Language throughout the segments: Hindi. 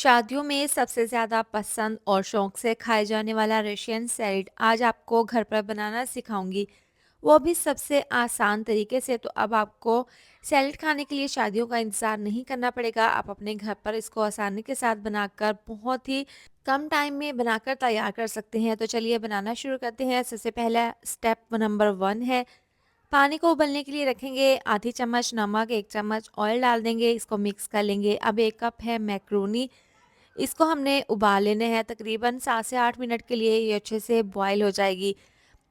शादियों में सबसे ज़्यादा पसंद और शौक से खाए जाने वाला रशियन सैलेड आज आपको घर पर बनाना सिखाऊंगी। वो भी सबसे आसान तरीके से। तो अब आपको सैलेड खाने के लिए शादियों का इंतज़ार नहीं करना पड़ेगा। आप अपने घर पर इसको आसानी के साथ बनाकर बहुत ही कम टाइम में बनाकर तैयार कर सकते हैं। तो चलिए बनाना शुरू करते हैं। सबसे पहला स्टेप नंबर 1 है, पानी को उबलने के लिए रखेंगे। आधी चम्मच नमक, 1 चम्मच ऑयल डाल देंगे, इसको मिक्स कर लेंगे। अब 1 कप है मैक्रोनी, इसको हमने उबाल लेने हैं। तकरीबन 7 से 8 मिनट के लिए ये अच्छे से बॉयल हो जाएगी।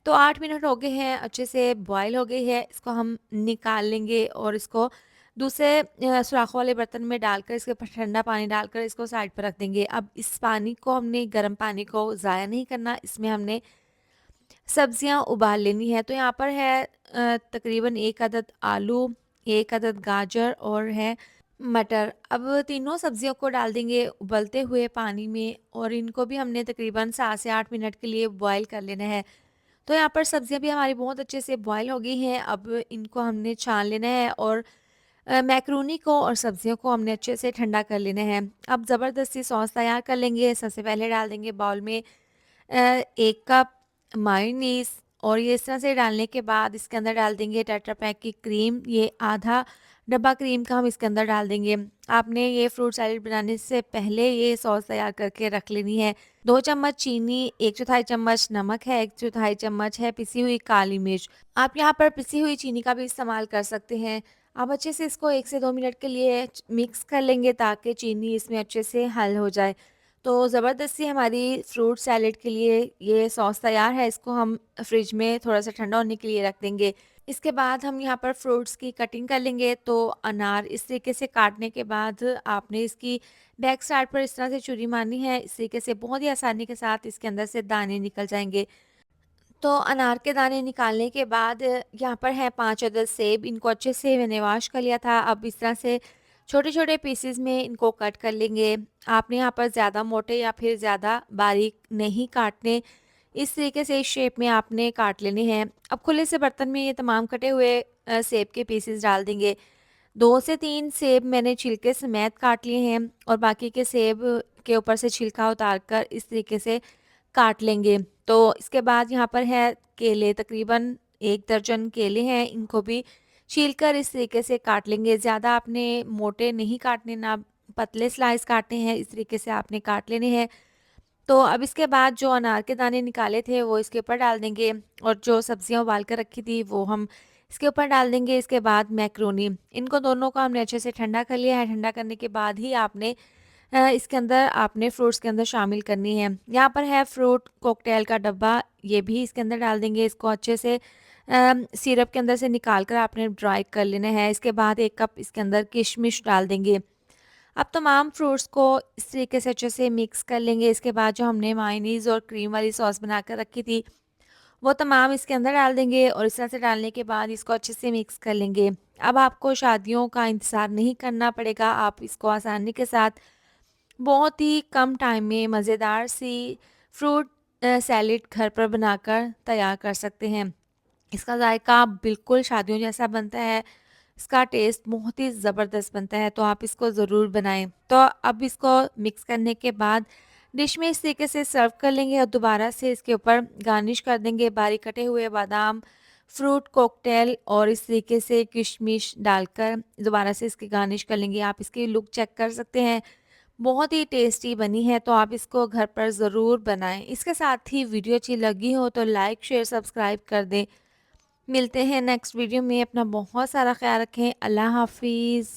तो 8 मिनट हो गए हैं, अच्छे से बॉयल हो गई है। इसको हम निकाल लेंगे और इसको दूसरे सुराख वाले बर्तन में डालकर इसके ऊपर ठंडा पानी डालकर इसको साइड पर रख देंगे। अब इस पानी को हमने गर्म पानी को ज़ाया नहीं करना, इसमें हमने सब्जियां उबाल लेनी है। तो यहाँ पर है तकरीबन 1 अदद आलू, 1 अदद गाजर और है मटर। अब तीनों सब्जियों को डाल देंगे उबलते हुए पानी में और इनको भी हमने तकरीबन 7 से 8 मिनट के लिए बॉयल कर लेना है। तो यहाँ पर सब्जियां भी हमारी बहुत अच्छे से बॉयल हो गई हैं। अब इनको हमने छान लेना है और मैक्रोनी को और सब्जियों को हमने अच्छे से ठंडा कर लेना है। अब ज़बरदस्ती सॉस तैयार कर लेंगे। सबसे पहले डाल देंगे बाउल में 1 कप मायोनीज़ और ये इस तरह से डालने के बाद इसके अंदर डाल देंगे टेट्रा पैक की क्रीम। ये आधा डब्बा क्रीम का हम इसके अंदर डाल देंगे। आपने ये फ्रूट सैलेड बनाने से पहले ये सॉस तैयार करके रख लेनी है। 2 चम्मच चीनी, 1 चौथाई चम्मच नमक है, 1 चौथाई चम्मच है पिसी हुई काली मिर्च। आप यहाँ पर पिसी हुई चीनी का भी इस्तेमाल कर सकते हैं। आप अच्छे से इसको 1 से 2 मिनट के लिए मिक्स कर लेंगे ताकि चीनी इसमें अच्छे से हल हो जाए। तो ज़बरदस्ती हमारी फ्रूट सैलेड के लिए ये सॉस तैयार है। इसको हम फ्रिज में थोड़ा-सा ठंडा होने के लिए रख देंगे। इसके बाद हम यहाँ पर फ्रूट्स की कटिंग कर लेंगे। तो अनार इस तरीके से काटने के बाद आपने इसकी बैक साइड पर इस तरह से चूरी मारनी है। इस तरीके से बहुत ही आसानी के साथ इसके अंदर से दाने निकल जाएँगे। तो अनार के दाने निकालने के बाद यहाँ पर है 5 अदद सेब, इनको अच्छे से मैंने वॉश कर लिया था। अब इस तरह से छोटे-छोटे पीसेस में इनको कट कर लेंगे। आपने यहाँ पर ज़्यादा मोटे या फिर ज़्यादा बारीक नहीं काटने, इस तरीके से इस शेप में आपने काट लेने हैं। अब खुले से बर्तन में ये तमाम कटे हुए सेब के पीसेस डाल देंगे। 2 से 3 सेब मैंने छिलके समेत काट लिए हैं और बाकी के सेब के ऊपर से छिलका उतार कर इस तरीके से काट लेंगे। तो इसके बाद यहाँ पर है केले, तकरीबन 1 दर्जन केले हैं, इनको भी छीलकर इस तरीके से काट लेंगे। ज़्यादा आपने मोटे नहीं काटने, ना पतले स्लाइस काटने हैं, इस तरीके से आपने काट लेने हैं। तो अब इसके बाद जो अनार के दाने निकाले थे वो इसके ऊपर डाल देंगे और जो सब्जियां उबाल कर रखी थी वो हम इसके ऊपर डाल देंगे। इसके बाद मैक्रोनी, इनको दोनों को हमने अच्छे से ठंडा कर लिया है। ठंडा करने के बाद ही आपने इसके अंदर आपने फ्रूट्स के अंदर शामिल करनी है। यहाँ पर है फ्रूट कॉकटेल का डब्बा, ये भी इसके अंदर डाल देंगे। इसको अच्छे से सिरप के अंदर से निकाल कर आपने ड्राई कर लेना है। इसके बाद 1 कप इसके अंदर किशमिश डाल देंगे। अब तमाम फ्रूट्स को इस तरीके से अच्छे से मिक्स कर लेंगे। इसके बाद जो हमने मायोनीज़ और क्रीम वाली सॉस बनाकर रखी थी वो तमाम इसके अंदर डाल देंगे और इस तरह से डालने के बाद इसको अच्छे से मिक्स कर लेंगे। अब आपको शादियों का इंतज़ार नहीं करना पड़ेगा। आप इसको आसानी के साथ बहुत ही कम टाइम में मज़ेदार सी फ्रूट सैलेड घर पर बनाकर तैयार कर सकते हैं। इसका जायका बिल्कुल शादियों जैसा बनता है। इसका टेस्ट बहुत ही ज़बरदस्त बनता है, तो आप इसको ज़रूर बनाएँ। तो अब इसको मिक्स करने के बाद डिश में इस तरीके से सर्व कर लेंगे और दोबारा से इसके ऊपर गार्निश कर देंगे बारीक कटे हुए बादाम, फ्रूट कॉकटेल और इस तरीके से किशमिश डालकर दोबारा से इसकी गार्निश कर लेंगे। आप इसकी लुक चेक कर सकते हैं, बहुत ही टेस्टी बनी है। तो आप इसको घर पर ज़रूर बनाएँ। इसके साथ ही वीडियो अच्छी लगी हो तो लाइक, शेयर, सब्सक्राइब कर दें। मिलते हैं नेक्स्ट वीडियो में। अपना बहुत सारा ख्याल रखें। अल्लाह हाफ़िज़।